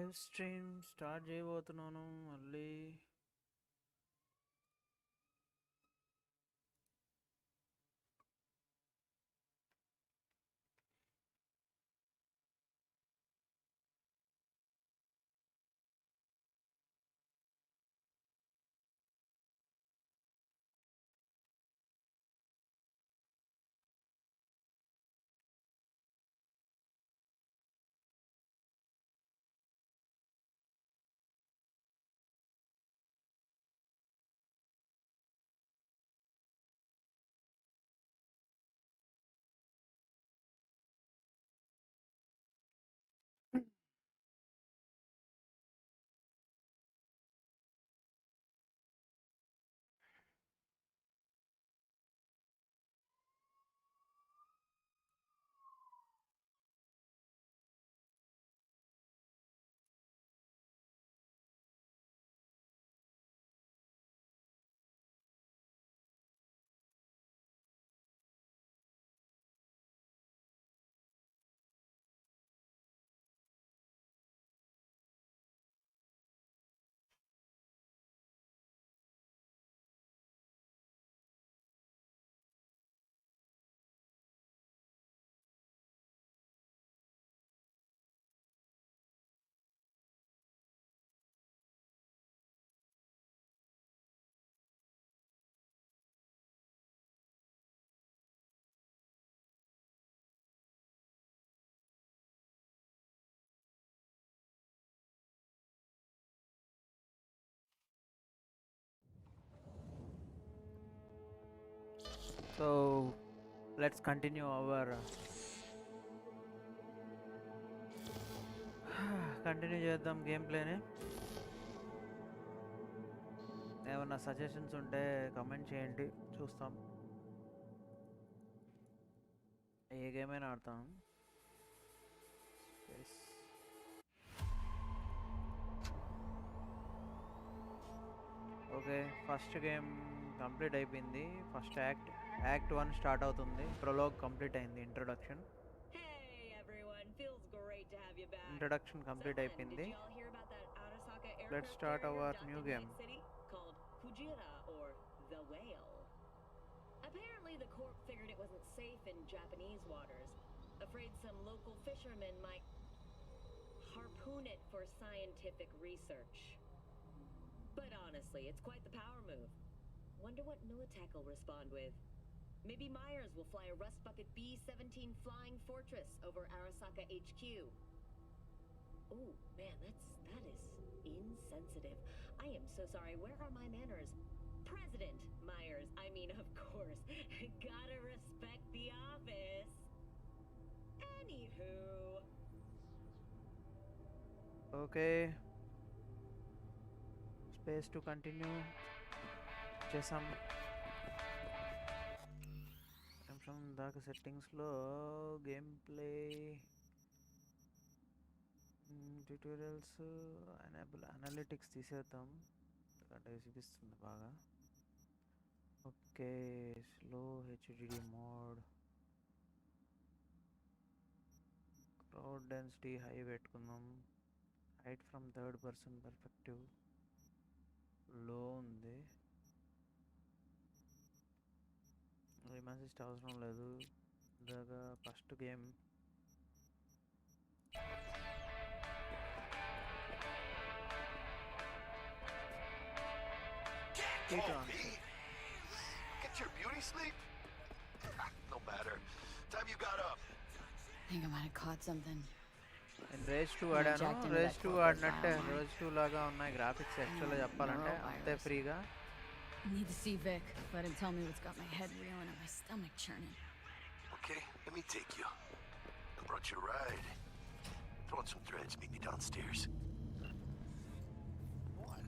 Live stream start చేయబోతున్నాను మళ్ళీ. So let's continue our continue చేద్దాం గేమ్ ప్లేని. ఏమన్నా సజెషన్స్ ఉంటే కమెంట్ చేయండి, చూస్తాం. ఏ గేమ్ అయినా ఆడతాం. ఓకే, ఫస్ట్ గేమ్ కంప్లీట్ అయిపోయింది. ఫస్ట్ యాక్ట్ 1 స్టార్ట్ అవుతుంది. ప్రొలాగ్ కంప్లీట్ అయింది. ఇంట్రడక్షన్ కంప్లీట్ అయిపోయింది. Let's start our new game. Apparently the corp figured it wasn't safe in Japanese waters, afraid some local fishermen might harpoon it for scientific research. But honestly, it's quite the power move. Wonder what Militech will respond with. Maybe Myers will fly a Rust Bucket B-17 Flying Fortress over Arasaka HQ. Oh, man, that is insensitive. I am so sorry. Where are my manners? President Myers, I mean, of course. Gotta respect the office. Anywho. Okay. Space to continue. చేసాం. నిమిషం దాకా సెట్టింగ్స్లో game play tutorials enable analytics తీసేద్దాం, ఎందుకంటే చూపిస్తుంది బాగా. Okay, slow HDD mode, crowd density high పెట్టుకుందాం. Height from third person perspective లో ఉంది. రిమాన్సిస్ట్ అవసరం లేదు. ఇందాక first game Get your beauty sleep? No matter. Time you got up. I think I might have caught something. Race 2 ఆడాను. Race 2 ఆడినట్టే race 2 లాగా ఉన్నాయి గ్రాఫిక్స్. యాక్చువల్గా చెప్పాలంటే అంతే ఫ్రీగా. I need to see Vic. Let him tell me what's got my head reeling and my stomach churning. Okay, let me take you. I brought you a ride. Throw on some threads, meet me downstairs. What?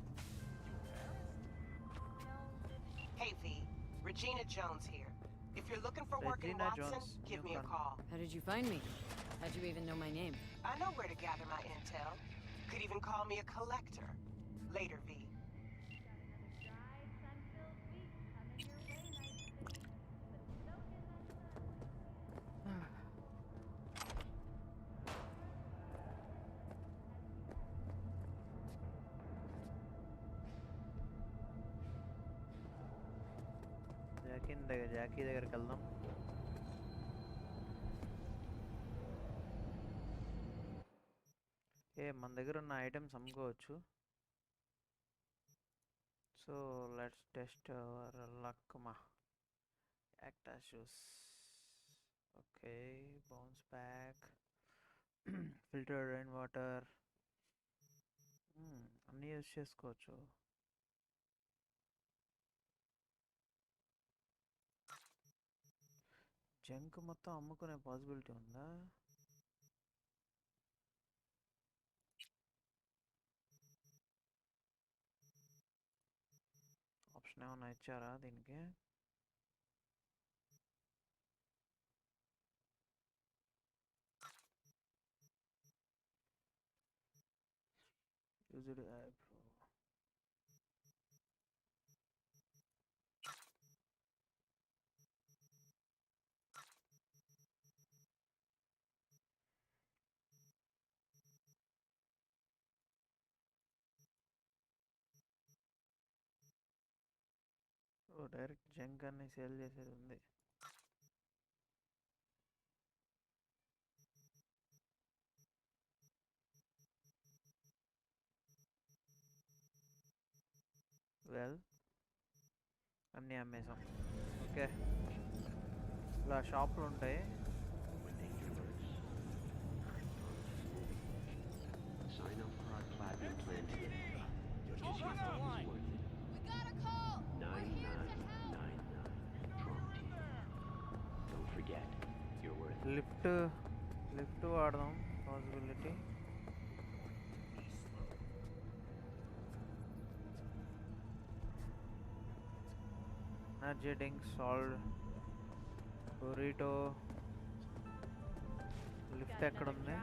Hey V, Regina Jones here. If you're looking for work in Watson, give me a call. How did you find me? How'd you even know my name? I know where to gather my intel. Could even call me a collector. Later, V. Jackie దగ్గరికి వెళ్దాం. మన దగ్గర ఉన్న items అమ్ముకోవచ్చు. So let's test our luck. యాక్టా shoes, okay. Bounce back, filter rain water, అన్నీ use చేసుకోవచ్చు. Junk మొత్తం అమ్ముకునే పాసిబిలిటీ ఉందా? ఆప్షన్ ఏమైనా ఇచ్చారా దీనికి? Used app. డైరెక్ట్ జంక్ అన్ని సేల్ చేసేది ఉంది. వెల్, అన్నీ అమ్మేసాం. ఓకే, ఇలా షాపులు ఉంటాయి. Sign up for our platinum plan today. Your digital time is worth it. We got a call! We're here to help! 9999 Trump team. Don't forget, you're worth it. Lift వాడదాం possibility. Energy drink, salt, burrito. Lift ఎక్కడ ఉంది?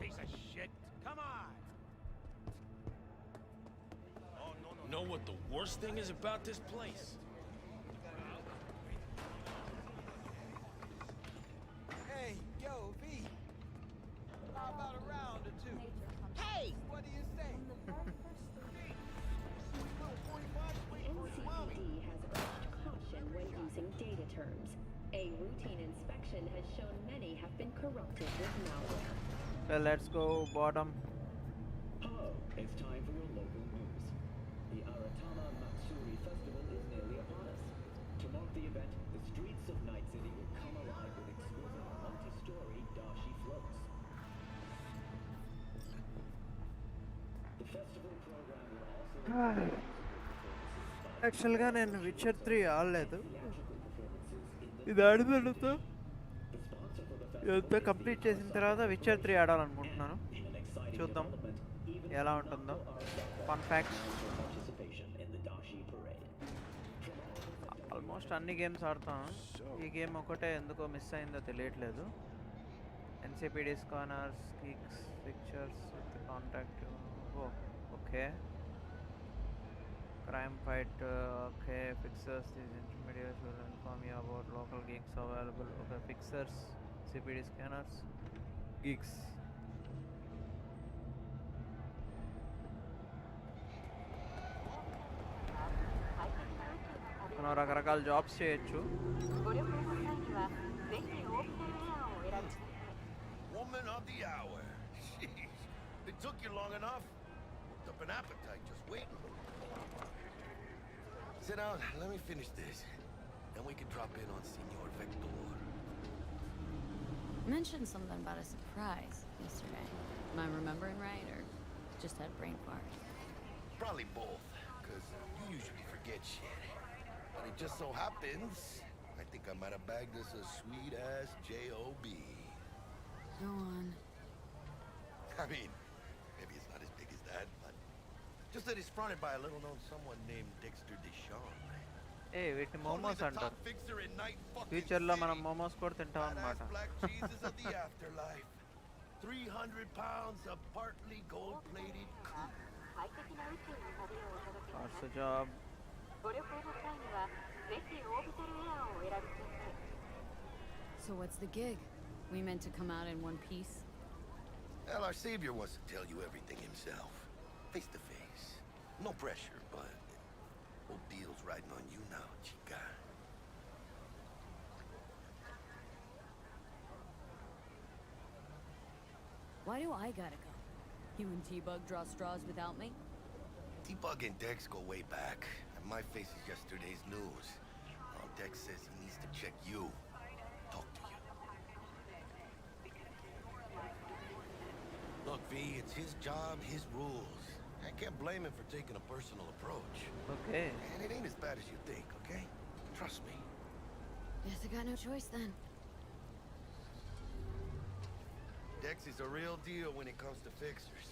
Piece of shit. Come on. Know what the worst thing is about this place? Hey, yo, V. How about a round or two? Hey! What do you say? NCPD has urged caution when using data terms. A routine inspection has shown many have been corrupted with malware. Well, let's go bottom. Hello, it's time for your local news. The Aratama Matsuri Festival is nearly upon us. To mark the event, the streets of Night City will come alive with exquisite multi-story dashi floats. The festival program will also include యాక్చువల్గా నేను విచర్ 3 ఆడలేదు. theatrical performances in the ఇది ఆడుతుండతో the sponsor for the festival ఇదంతా complete చేసిన తర్వాత విచర్ 3 ఆడాలనుకుంటున్నాను. in an exciting చూద్దాం development, even ఎలా ఉంటుందో. Fun facts, participation in the dashi parade. Almost అన్ని గేమ్స్ ఆడతాను. ఈ గేమ్ ఒకటే ఎందుకో మిస్ అయిందో తెలియట్లేదు. NCPD scanners, kicks, pictures with contact. Okay. Crime fight, okay. Fixers, these intermediaries will inform you about local gigs available. Okay, fixers, CPD scanners, gigs. మనం రకరకాల jobs చేయొచ్చు. Woman of the hour. Jeez, it took you long enough. Worked up an appetite just waiting. Sit down, let me finish this. Then we can drop in on Senor Vector. Mentioned something about a surprise yesterday. Am I remembering right, or just had brain fart? Probably both, because you usually forget shit. But it just so happens, I think I might have bagged us a sweet-ass J.O.B. Go on. I mean, maybe it's not as big as that, but just that it's fronted by a little-known someone named Dexter Deshawn. వీటిని Only momos the అంటారు. top fixer in night fucking ఫ్యూచర్లో మనం city. Momos కూడా తింటాం Badass అనమాట. black Jesus of the afterlife. 300 pounds of partly gold-plated coup. What's the job? So what's the gig? We meant to come out in one piece? Well, our savior wants to tell you everything himself. Face to face. No pressure, but Whole deal's riding on you now, chica. Why do I gotta go? You and T-Bug draw straws without me? T-Bug and Dex go way back, and my face is yesterday's news. Now Dex says he needs to check you. Talk to you. Look, V, it's his job, his rules. I can't blame him for taking a personal approach. Okay. And it ain't as bad as you think, okay? Trust me. Guess I got no choice then. Dex is a real deal when it comes to fixers.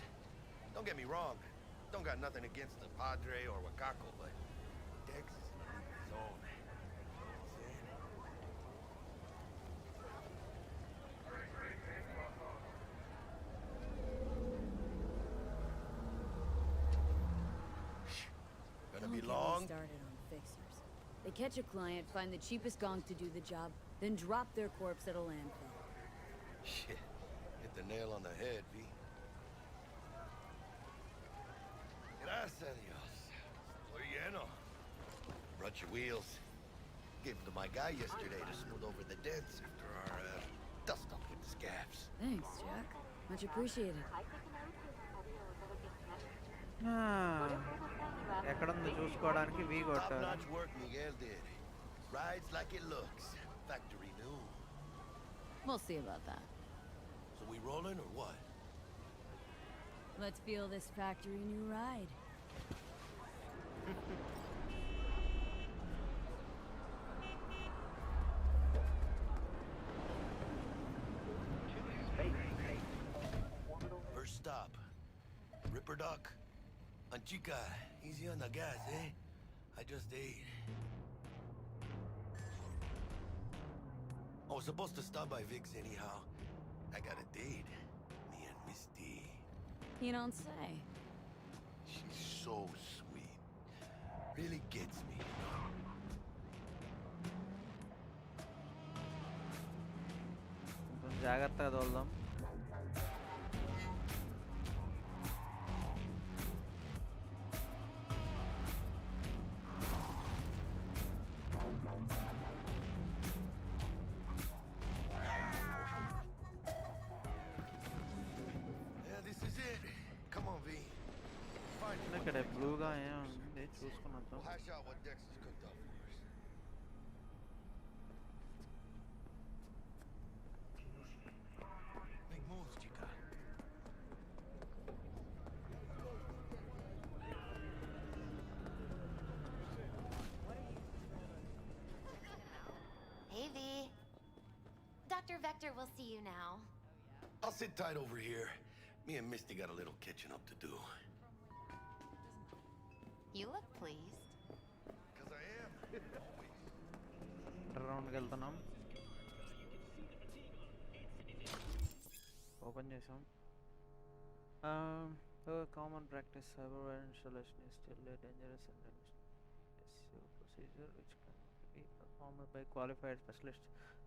Don't get me wrong. Don't got nothing against the Padre or Wakako, but Dex is in his own. Gonna Don't be get me long? started on fixers. They catch a client, find the cheapest gong to do the job, then drop their corpse at a landfill. Shit. Hit the nail on the head, V. Gracias a Dios. Estoy lleno. Brought your wheels. Gave them to my guy yesterday to smooth over the dents after our dust up with the scabs. Thanks, Jack. Much appreciated. ఎక్కడుంది చూసుకోవడానికి we కొట్టారు. Top-notch work Miguel did. Rides like it looks. Factory new. We'll see about that. So we rolling or what? Let's feel this factory new ride. First stop. Ripper Dock. Anchica, easy on the gas, eh? I just ate. I was supposed to stop by Vic's anyhow. I got a date. Me and Misty. You don't say. She's so sweet. Really gets me, you know? కొంచెం జాగ్రత్తగా తోలుదాం. Yeah, this is it. Come on, V. Find me ఇక్కడ one బ్లూగా ఏముంది చూసుకుని వద్దాం. We'll hash out what Dex has cooked up for us. Big moves, chica. Hey, V. Dr. Vector will see you now. I'll sit tight over here. Me and Misty got a little catching up to do. You look pleased. Because I am. రౌండ్కి వెళ్తున్నాం. Open చేసాం. Common practice cyberware installation is still a dangerous and expensive procedure which can be performed by qualified specialist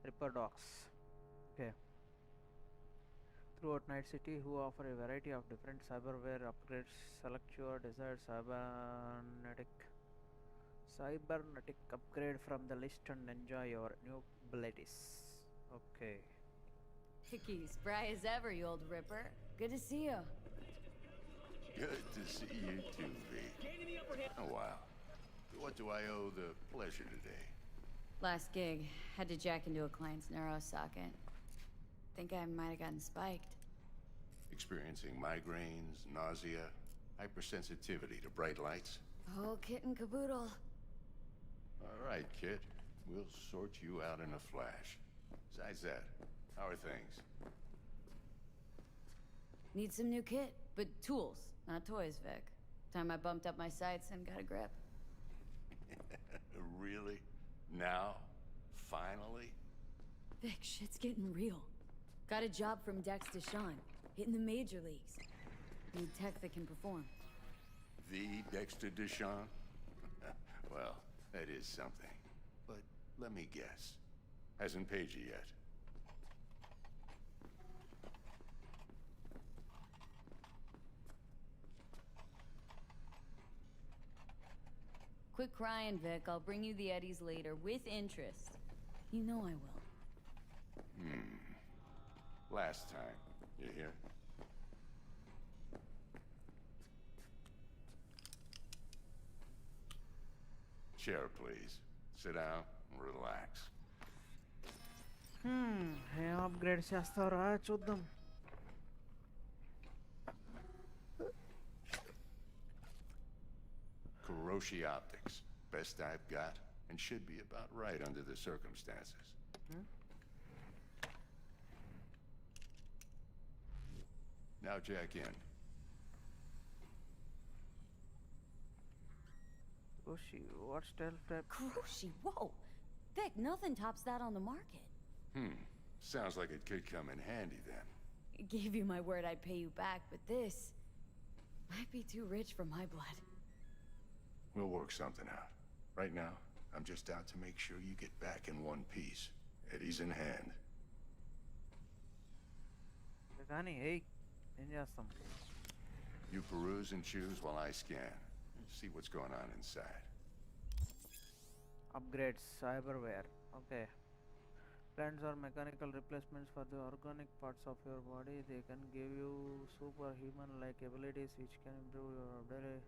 repair docs. Okay. Throughout Night City, who offer a variety of different cyberware upgrades, select your desired cybernetic upgrade from the list and enjoy your new abilities. Okay. Hickey, spry as ever, you old ripper. Good to see you. Good to see you too, V. Oh, wow. What do I owe the pleasure today? Last gig, had to jack into a client's neuro socket. Think I might have gotten spiked. Experiencing migraines, nausea, hypersensitivity to bright lights? Oh, kit and caboodle. All right, kid. We'll sort you out in a flash. Besides that, how are things? Need some new kit, but tools, not toys, Vic. Time I bumped up my sights and got a grip. Really? Now? Finally? Vic, shit's getting real. Got a job from Dex to Sean, hitting the major leagues. Need tech that can perform. The Dexter Deshawn? Well, that is something. But let me guess. Hasn't paid you yet. Quit crying, Vic. I'll bring you the eddies later, with interest. You know I will. Last time. You hear? Chair, please. Sit down and relax. ఏం upgrade చేస్తావురా చూద్దాం. Kuroshi Optics. Best I've got, and should be about right under the circumstances. Now jack in. Kuroshi, what style type? Kuroshi, whoa! Vic, nothing tops that on the market. Sounds like it could come in handy then. I gave you my word I'd pay you back, but this might be too rich for my blood. We'll work something out. Right now, I'm just out to make sure you get back in one piece. Eddie's in hand. కానీ ఏయ్ ఏం చేస్తాం? You peruse and choose while I scan. See what's going on inside. Upgrades, cyberware. Okay. Plants are mechanical replacements for the organic parts of your body. They can give you superhuman-like abilities which can improve your daily.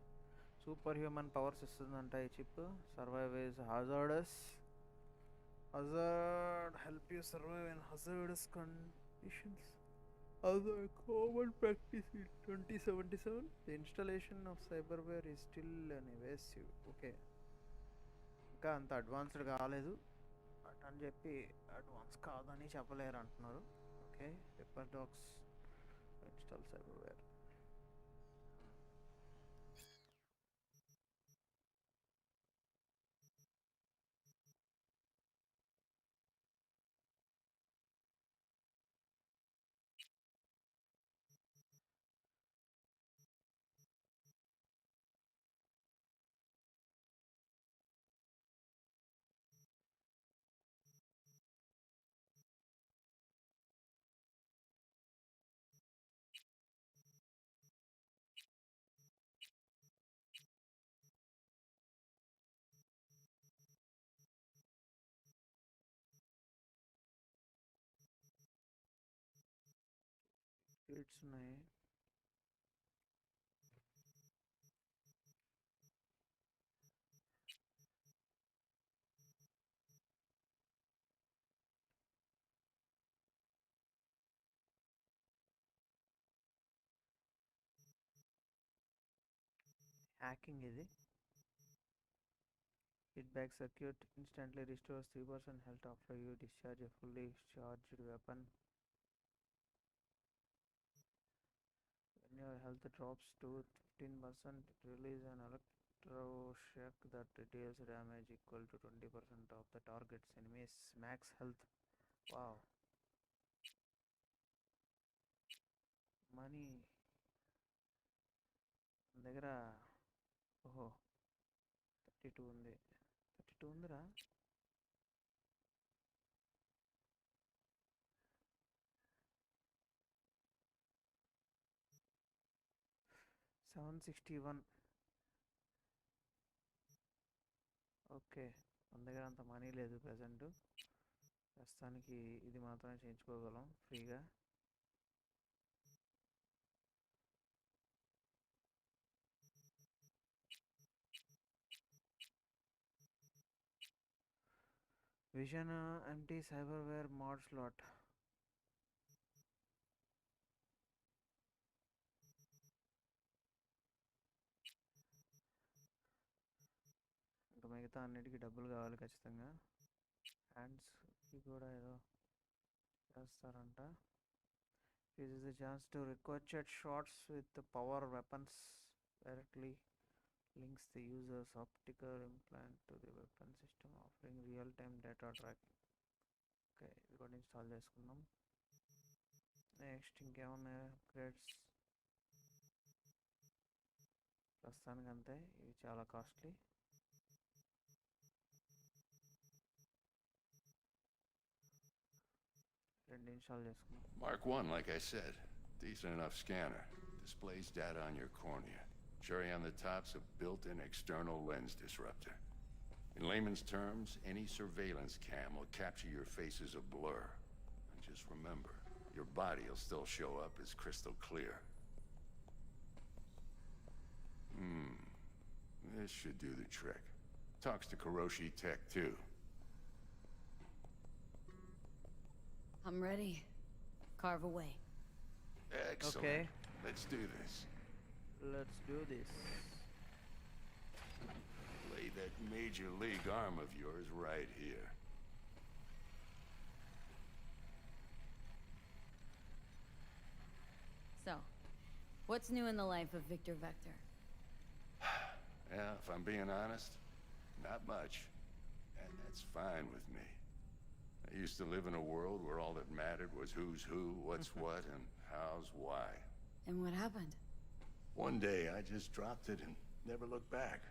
Superhuman powers ఇస్తుందంట ఈ chip. Survive is hazardous. Help you survive in hazardous conditions. Other common practice in 2077. The installation of cyberware is still an evasive. Okay. ఇంకా అంత advanced కాలేదు అని చెప్పి advance కాదని చెప్పలేరు అంటున్నారు. Okay. Paper docs install cyberware. Sweets ఉన్నాయి. Hacking ఇది. Feedback circuit instantly restores 3% health after you discharge a fully charged weapon. When your health drops to 15%, release an electroshock that deals damage equal to 20% of the target's enemy's max health. Wow. Money. దగ్గర ఓహో 32 ఉంది. 32 ఉందిరా. $761. Okay. మన దగ్గర అంత money లేదు present. ప్రస్తుతానికి ఇది మాత్రమే చేయించుకోగలం ఫ్రీగా. Vision empty cyberware mod slot. ఇంకా మిగతా అన్నిటికీ డబ్బులు కావాలి ఖచ్చితంగా. హ్యాండ్స్కి కూడా ఏదో చేస్తారంట. Uses the chance to ricochet shots with the power weapons directly. Links the user's optical implant to the weapon system, offering real-time data tracking. Okay, ఇది కూడా ఇన్స్టాల్ చేసుకుందాం. నెక్స్ట్ ఇంకేమన్నా అప్గ్రేడ్స్? ప్రస్తుతానికి అంతే. ఇవి చాలా కాస్ట్లీ. రెండు ఇన్స్టాల్ చేసుకుందాం. Mark 1, like I said. Decent enough scanner. Displays data on your cornea. Cherry on the top's a built-in external lens disruptor. In layman's terms, any surveillance cam will capture your face as a blur. And just remember, your body will still show up as crystal clear. This should do the trick. Talks to Kuroshi Tech, too. I'm ready. Carve away. Excellent. Okay. Let's do this. Let's do this. Lay that major league arm of yours right here. So, what's new in the life of Victor Vector? Yeah, if I'm being honest, not much. And that's fine with me. I used to live in a world where all that mattered was who's who, what's what, and how's why. And what happened? One day, I just dropped it and never looked back.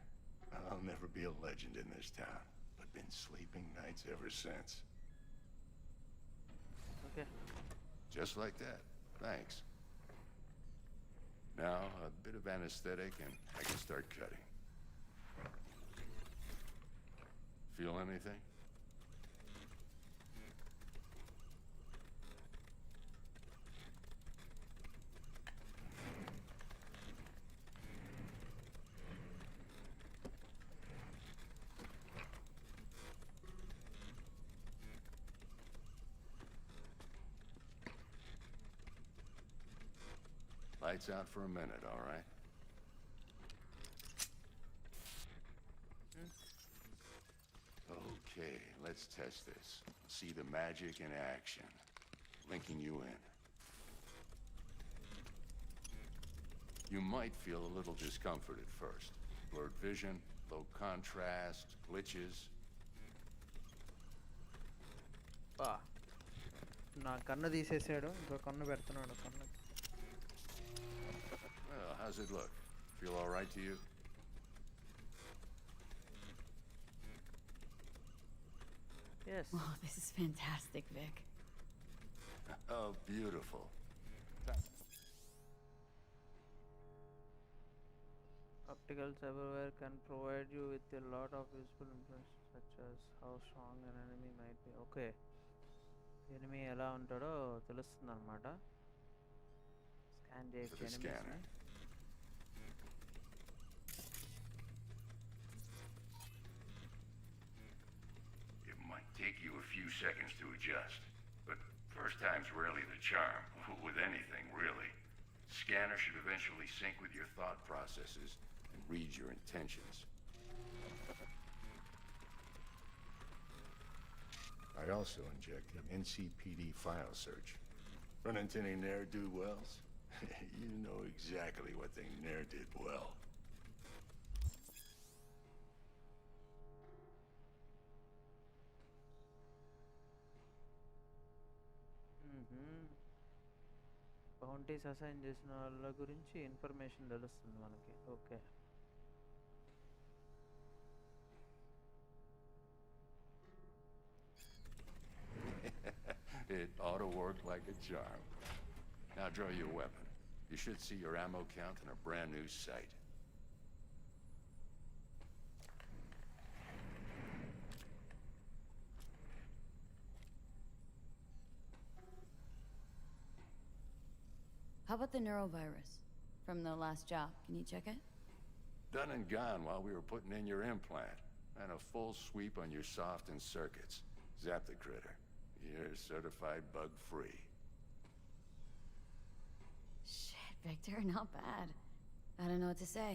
I'll never be a legend in this town, but been sleeping nights ever since. Okay. Just like that. Thanks. Now, a bit of anesthetic and I can start cutting. Feel anything? Lights out for a minute, all right? Okay, let's test this. See the magic in action. Linking you in. You might feel a little discomfort at first. Blurred vision, low contrast, glitches. నా కన్ను తీసేసాడు ఇంకో కన్ను పెడుతున్నాడు కన్ను. Well, how's it look? Feel all right to you? Yes. Oh, this is fantastic, Vic. Oh, beautiful. Opticals everywhere can provide you with a lot of useful information such as how strong an enemy might be. Okay. Enemy ఎలా ఉంటాడో తెలుస్తుంది అన్నమాట. Scan For the చేయొచ్చు scanner. enemies. It might take you a few seconds to adjust, but first time's rarely the charm, with anything, really. Scanner should eventually sync with your thought processes and read your intentions. I also injected NCPD file search. Run into any ne'er-do-wells? You know exactly what they ne'er did well. Bounties assign చేసిన వాళ్ళ గురించి information తెలుస్తుంది మనకి. Okay. It ought to work like a charm. Now draw your weapon. You should see your ammo count in a brand new sight. How about the neurovirus from the last job? Can you check it? Done and gone while we were putting in your implant. And a full sweep on your soft and circuits. Zap the critter. You're certified bug-free. Shit, Victor, not bad. I don't know what to say.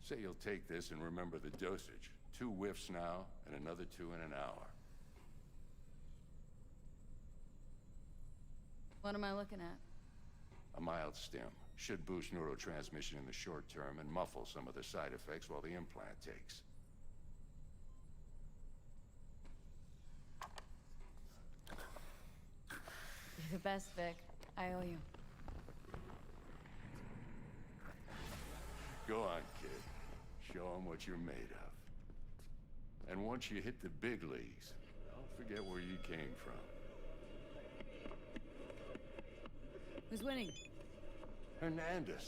Say you'll take this and remember the dosage. 2 whiffs now, and another 2 in an hour. What am I looking at? A mild stim. Should boost neurotransmission in the short term and muffle some of the side effects while the implant takes. You're the best, Vic. I owe you. Go on, kid. Show them what you're made of. And once you hit the big leagues, don't forget where you came from. Who's winning? Hernandez.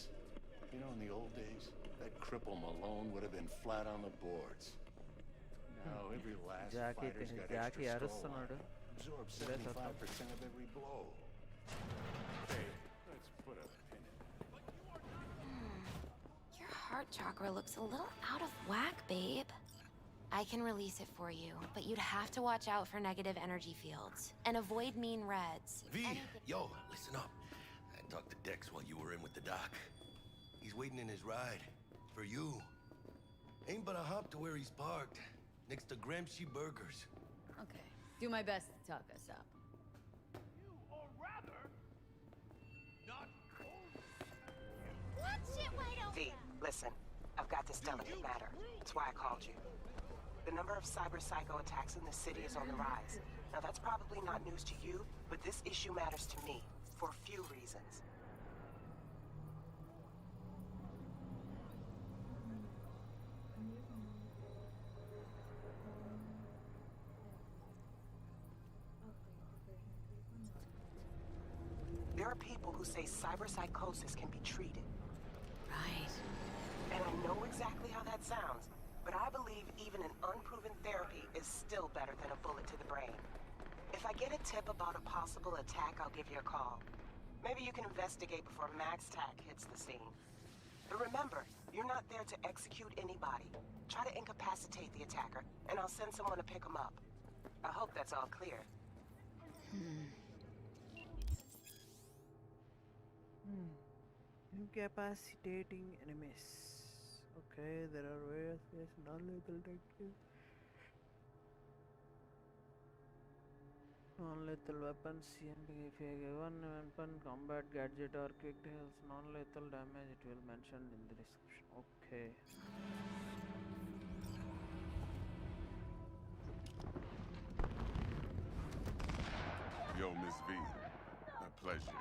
You know, in the old days, that cripple Malone would have been flat on the boards. Now every last fighter's got Jackie extra skull అరుస్తున్నాడు. armor. Absorbs 75% of every blow. Hey, let's put a pin in it. Your heart chakra looks a little out of whack, babe. I can release it for you, but you'd have to watch out for negative energy fields and avoid mean reds. V, yo, listen up. I talked to Dex while you were in with the doc. He's waiting in his ride. For you. Ain't but a hop to where he's parked. Next to Gramsci Burgers. Okay. Do my best to talk us up. Watch it wide open. V, listen. I've got this delicate matter. That's why I called you. The number of cyber psycho attacks in the city is on the rise. Now, that's probably not news to you, but this issue matters to me for a few reasons. There are people who say cyberpsychosis can be treated. Right. And I know exactly how that sounds, but I believe even an unproven therapy is still better than a bullet to the brain. If I get a tip about a possible attack, I'll give you a call. Maybe you can investigate before Max Tack hits the scene. But remember, you're not there to execute anybody. Try to incapacitate the attacker, and I'll send someone to pick him up. I hope that's all clear. Incapacitating enemies. Okay, there are various ways non-lethal techniques. Non-lethal weapons. If you give one weapon, combat gadget or quick deals non-lethal damage, it will mention in the description. Okay. Yo, Miss V. A pleasure.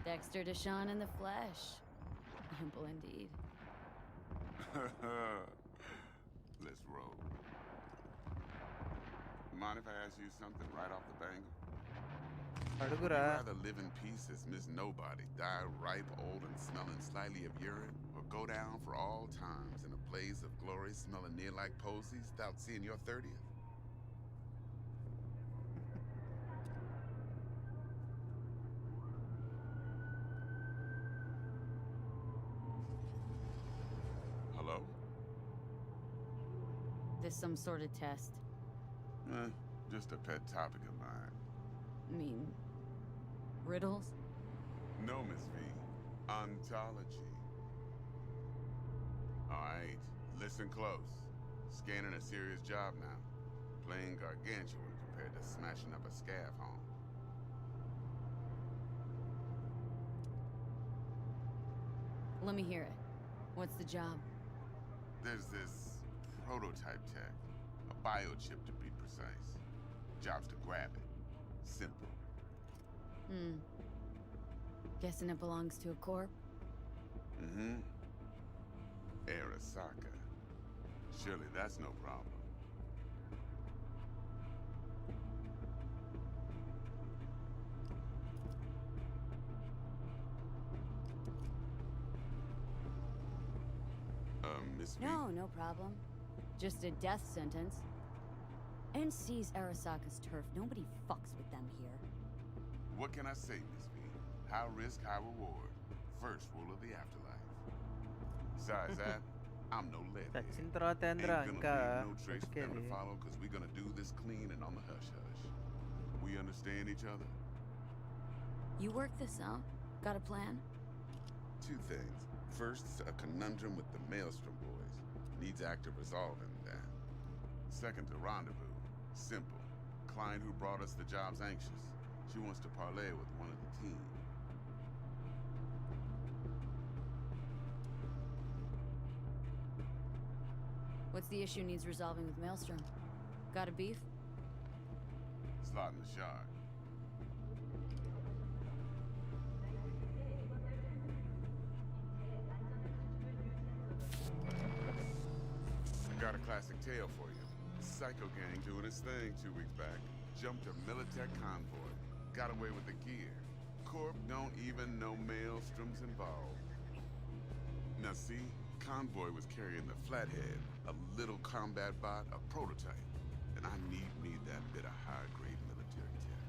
Dexter Deshawn in the flesh. Ample indeed. Let's roll. Mind if I ask you something right off the bang? Would you rather live in peace as Miss Nobody, die ripe, old, and smelling slightly of urine, or go down for all times in a blaze of glory smelling near like posies without seeing your 30th? Hello? This some sort of test? Just a pet topic of mine. I mean, riddles? No, Miss V. Ontology. Alright, listen close. Scanning a serious job now. Playing gargantuan compared to smashing up a scav home. Let me hear it. What's the job? There's this prototype tech. A biochip to be precise. Job's to grab it. Simple. Guessing it belongs to a corp? Arasaka. Surely that's no problem. Miss V? No problem. Just a death sentence. NC's Arasaka's turf. Nobody fucks with them here. What can I say, Miss V? High risk, high reward. First rule of the afterlife. Besides that, I'm no lead. చచ్చిన తర్వాత ఏంద్రా ఇంకా No tricks for them to follow, because we're gonna do this clean and on the hush-hush. We understand each other? You work this out? Got a plan? Two things. First, a conundrum with the Maelstrom boys. Needs active resolving that. Second, a rendezvous. Simple. Client who brought us the job's anxious. She wants to parlay with one of the team. What's the issue needs resolving with Maelstrom? Got a beef? Slot in the shard. I got a classic tale for you. Psycho gang doing its thing 2 weeks back. Jumped a Militech convoy. Got away with the gear. Corp don't even know Maelstrom's involved. Now see, convoy was carrying the Flathead, a little combat bot, a prototype. And I need me that bit of high-grade military tech.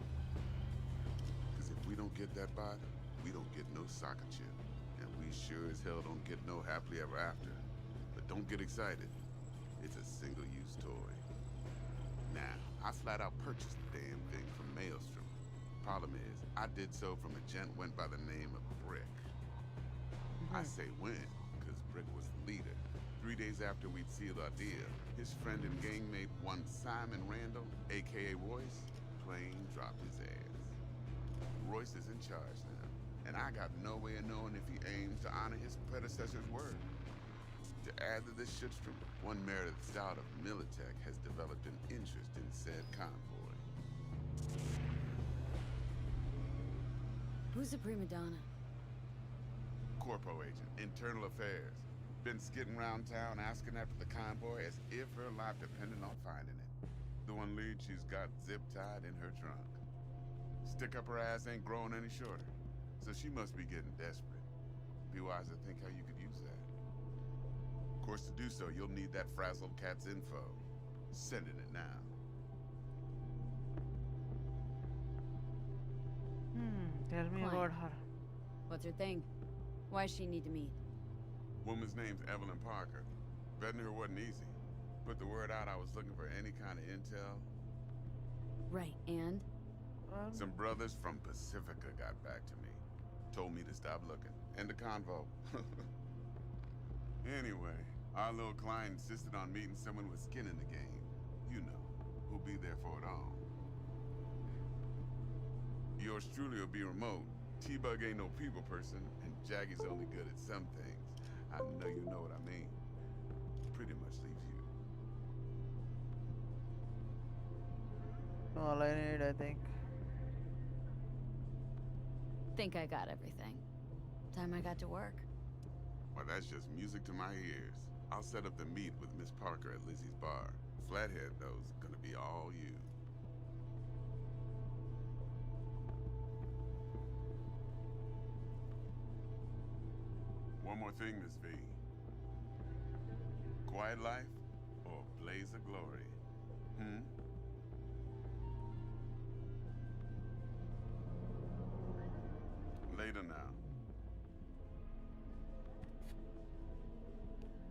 Because if we don't get that bot, we don't get no soccer chip. And we sure as hell don't get no happily ever after. But don't get excited. It's a single-use toy. Now, I flat out purchased the damn thing from Maelstrom. Problem is, I did so from a gent went by the name of Brick. I say when, because Brick was the leader. 3 days after we'd sealed our deal, his friend and gangmate, one Simon Randall, a.k.a. Royce, plain dropped his ass. Royce is in charge now, and I got no way of knowing if he aims to honor his predecessor's word. To add to this shitstrom, one merited stout of Militech has developed an interest in said convoy. Who's the prima donna? Corpo agent, internal affairs. Been skidding around town asking after the convoy as if her life depended on finding it. The one lead she's got zip-tied in her trunk. Stick up her ass ain't growing any shorter, so she must be getting desperate. Be wise to think how you could use that. Of course, to do so, you'll need that frazzled cat's info. Sending it now. Tell me Client. about her. What's her thing? Why does she need to meet? Woman's name's Evelyn Parker. Vetting her wasn't easy. Put the word out I was looking for any kind of intel. Right, and? Some brothers from Pacifica got back to me. Told me to stop looking. End the convo. Anyway, our little client insisted on meeting someone with skin in the game. You know, who'll be there for it all. Yours truly will be remote. T-Bug ain't no people person, and Jaggy's only good at some things. I know you know what I mean. Pretty much leaves you. All I need, I think. Think I got everything. Time I got to work. Well, that's just music to my ears. I'll set up the meet with Miss Parker at Lizzie's bar. Flathead, though, is gonna be all you. One more thing, Miss V. Quiet life or blaze of glory? Later now.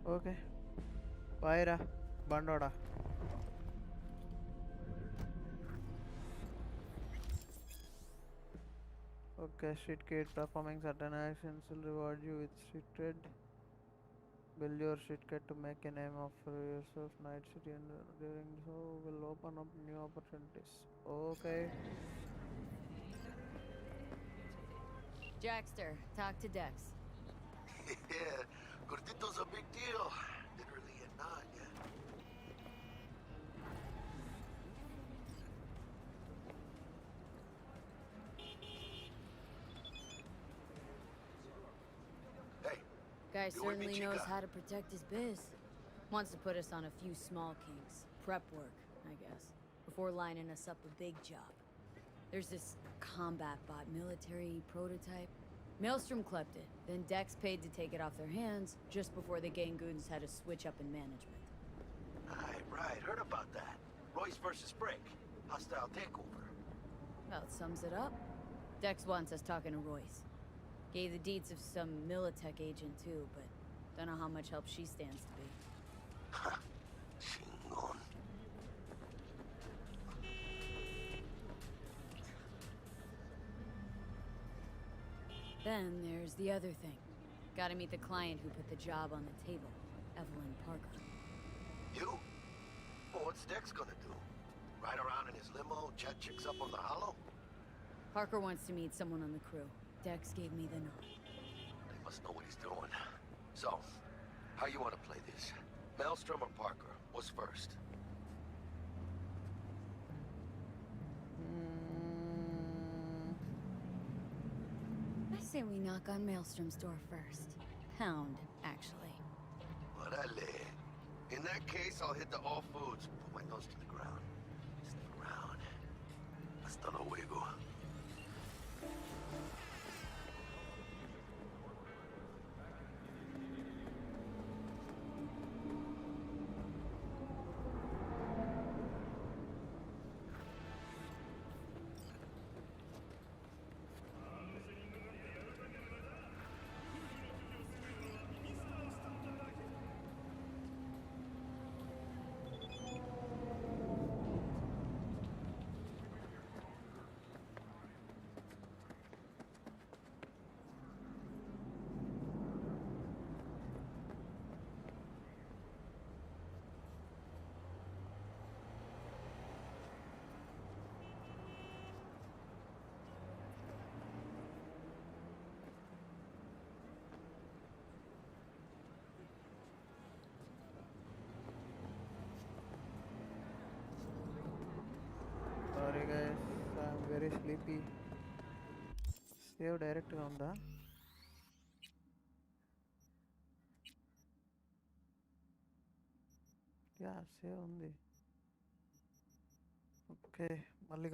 Okay. Bye ra. Bandoda. Okay, street kid performing certain actions will reward you with street cred. Build your street cred to make a name of for yourself. Night City and during so will open up new opportunities. Okay. Jackster, talk to Dex. Yeah, Gordito's a big deal. Literally and not, yeah. Hey. Guy You with me, certainly knows chica? how to protect his biz. Wants to put us on a few small kinks. Prep work, I guess. Before lining us up a big job. There's this combat bot military prototype. Maelstrom clept it, then Dex paid to take it off their hands just before the Gangoons had a switch up in management. Right. Heard about that. Royce versus Brick. Hostile takeover. Well, it sums it up. Dex wants us talking to Royce. Gave the deeds of some Militech agent too, but don't know how much help she stands to be. Chingon. Then there's the other thing. Gotta meet the client who put the job on the table, Evelyn Parker. You? Well, what's Dex gonna do? Ride around in his limo, chat chicks up on the hollow? Parker wants to meet someone on the crew. Dex gave me the nod. He must know what he's doing. So, how you want to play this? Maelstrom or Parker? What's first? I say we knock on Maelstrom's door first. Pound, actually. Orale. In that case, I'll hit the all foods. Put my nose to the ground. Sniff around. Hasta luego. Sleepy save డైరెక్ట్గా ఉందా? Yeah save ఉంది. Okay, మళ్ళీ